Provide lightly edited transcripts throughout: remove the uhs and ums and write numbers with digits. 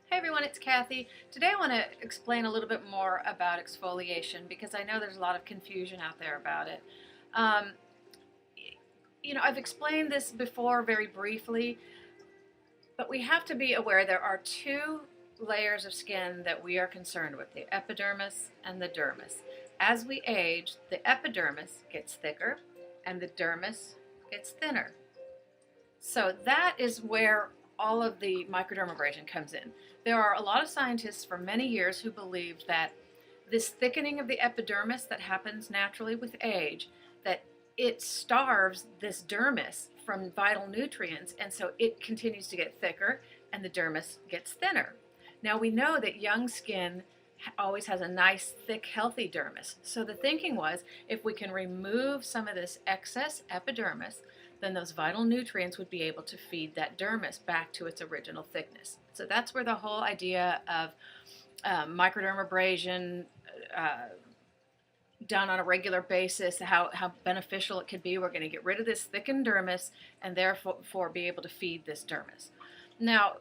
Hey everyone, it's Kathy. Today I want to explain a little bit more about exfoliation because I know there's a lot of confusion out there about it. Um, I've explained this before very briefly, but we have to be aware there are two layers of skin that we are concerned with, the epidermis and the dermis. As we age, the epidermis gets thicker and the dermis gets thinner. So that is where all of the microdermabrasion comes in. There are a lot of scientists for many years who believed that this thickening of the epidermis that happens naturally with age, that it starves this dermis from vital nutrients, and so it continues to get thicker and the dermis gets thinner. Now we know that young skin always has a nice, thick, healthy dermis. So the thinking was if we can remove some of this excess epidermis, then those vital nutrients would be able to feed that dermis back to its original thickness. So that's where the whole idea of microdermabrasion done on a regular basis, how beneficial it could be. We're going to get rid of this thickened dermis and therefore be able to feed this dermis. Now,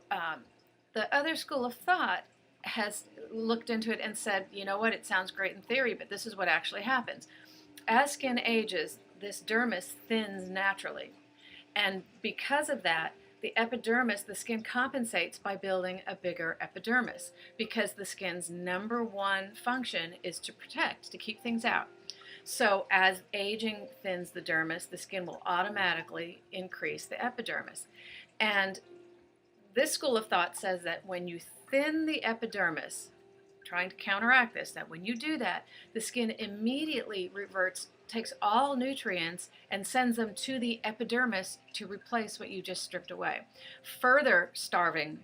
the other school of thought has looked into it and said, you know what, it sounds great in theory, but this is what actually happens. As skin ages, this dermis thins naturally. And because of that, the epidermis, the skin compensates by building a bigger epidermis because the skin's number one function is to protect, to keep things out. So as aging thins the dermis, the skin will automatically increase the epidermis. And this school of thought says that when you thin the epidermis, trying to counteract this, that when you do that, the skin immediately reverts, takes all nutrients and sends them to the epidermis to replace what you just stripped away, further starving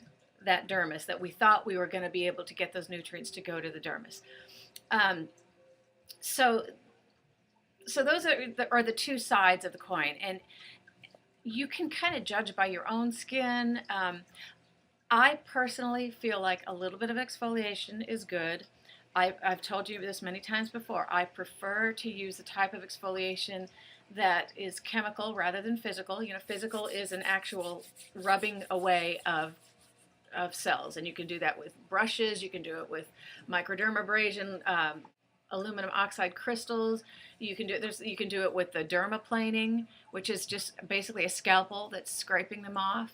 that dermis that we thought we were going to be able to get those nutrients to go to the dermis. So those are the two sides of the coin, and you can kind of judge by your own skin. I personally feel like a little bit of exfoliation is good. I've told you this many times before. I prefer to use the type of exfoliation that is chemical rather than physical. You know, physical is an actual rubbing away of cells, and you can do that with brushes. You can do it with microdermabrasion, aluminum oxide crystals. You can do it. You can do it with the dermaplaning, which is just basically a scalpel that's scraping them off.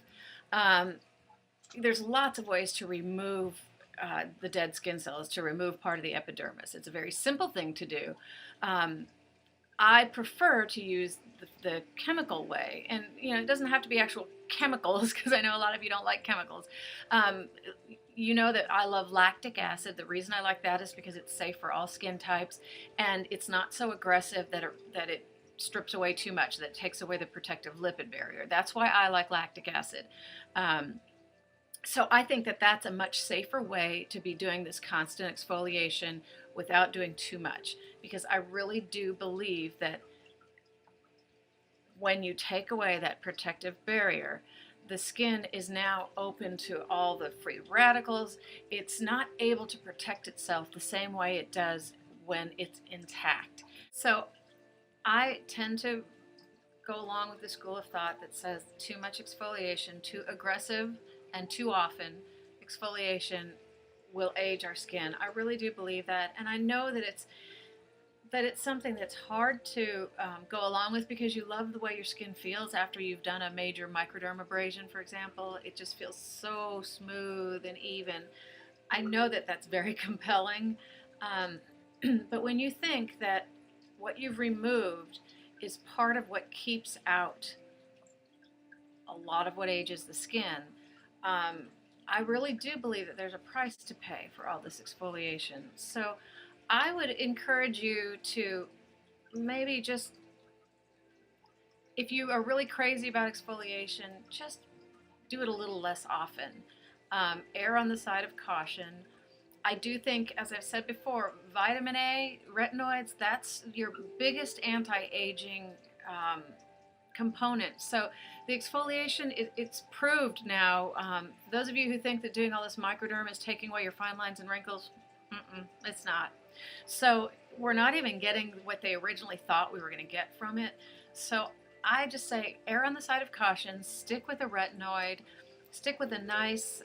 There's lots of ways to remove the dead skin cells, to remove part of the epidermis. It's a very simple thing to do. I prefer to use the chemical way, and it doesn't have to be actual chemicals because I know a lot of you don't like chemicals. You know that I love lactic acid. The reason I like that is because it's safe for all skin types, and it's not so aggressive that it strips away too much, that it takes away the protective lipid barrier. That's why I like lactic acid. So I think that that's a much safer way to be doing this constant exfoliation without doing too much, because I really do believe that when you take away that protective barrier, the skin is now open to all the free radicals. It's not able to protect itself the same way it does when it's intact. So I tend to go along with the school of thought that says too much exfoliation, too aggressive, and too often exfoliation will age our skin. I really do believe that, and I know that it's something that's hard to go along with because you love the way your skin feels after you've done a major microdermabrasion, for example. It just feels so smooth and even. I know that that's very compelling, but when you think that what you've removed is part of what keeps out a lot of what ages the skin, I really do believe that there's a price to pay for all this exfoliation. So I would encourage you to maybe just, if you are really crazy about exfoliation, just do it a little less often. Err on the side of caution. I do think, as I've said before, vitamin A, retinoids, that's your biggest anti-aging component. So the exfoliation, it's proved now. Those of you who think that doing all this microderm is taking away your fine lines and wrinkles, it's not. So we're not even getting what they originally thought we were going to get from it. So I just say err on the side of caution, stick with a retinoid, stick with a nice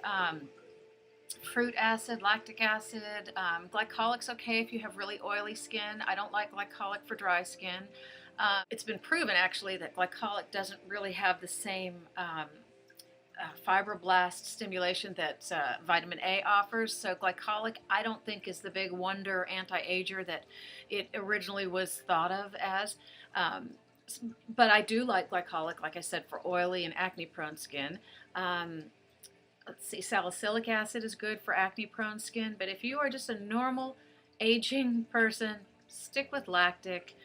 fruit acid, lactic acid. Glycolic's okay if you have really oily skin. I don't like glycolic for dry skin. It's been proven actually that glycolic doesn't really have the same fibroblast stimulation that vitamin A offers. So glycolic, I don't think is the big wonder anti-ager that it originally was thought of as. Um, but I do like glycolic, like I said, for oily and acne-prone skin. Um, let's see, salicylic acid is good for acne-prone skin. But if you are just a normal aging person, stick with lactic.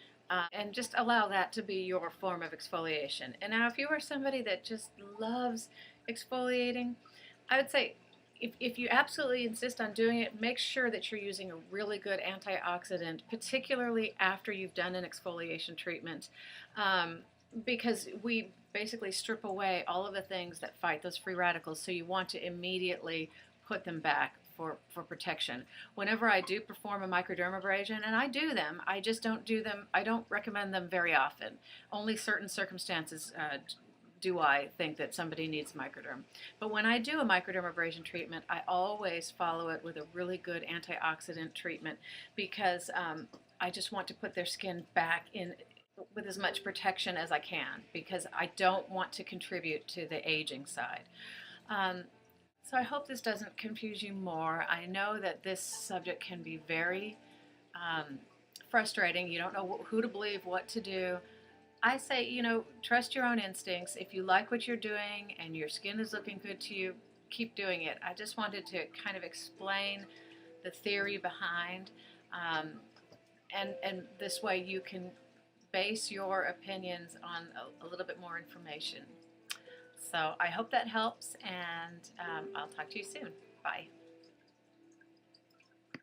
And just allow that to be your form of exfoliation. And now, if you are somebody that just loves exfoliating, I would say if you absolutely insist on doing it, make sure that you're using a really good antioxidant, particularly after you've done an exfoliation treatment, um, because we basically strip away all of the things that fight those free radicals, so you want to immediately put them back for protection. Whenever I do perform a microdermabrasion, and I do them, I just don't do them, I don't recommend them very often. Only certain circumstances do I think that somebody needs microderm. But when I do a microdermabrasion treatment, I always follow it with a really good antioxidant treatment because I just want to put their skin back in with as much protection as I can because I don't want to contribute to the aging side. Um, so I hope this doesn't confuse you more. I know that this subject can be very um, frustrating. You don't know who to believe, what to do. I say, trust your own instincts. If you like what you're doing and your skin is looking good to you, keep doing it. I just wanted to kind of explain the theory behind, um, and this way you can base your opinions on a little bit more information. So I hope that helps, and I'll talk to you soon. Bye.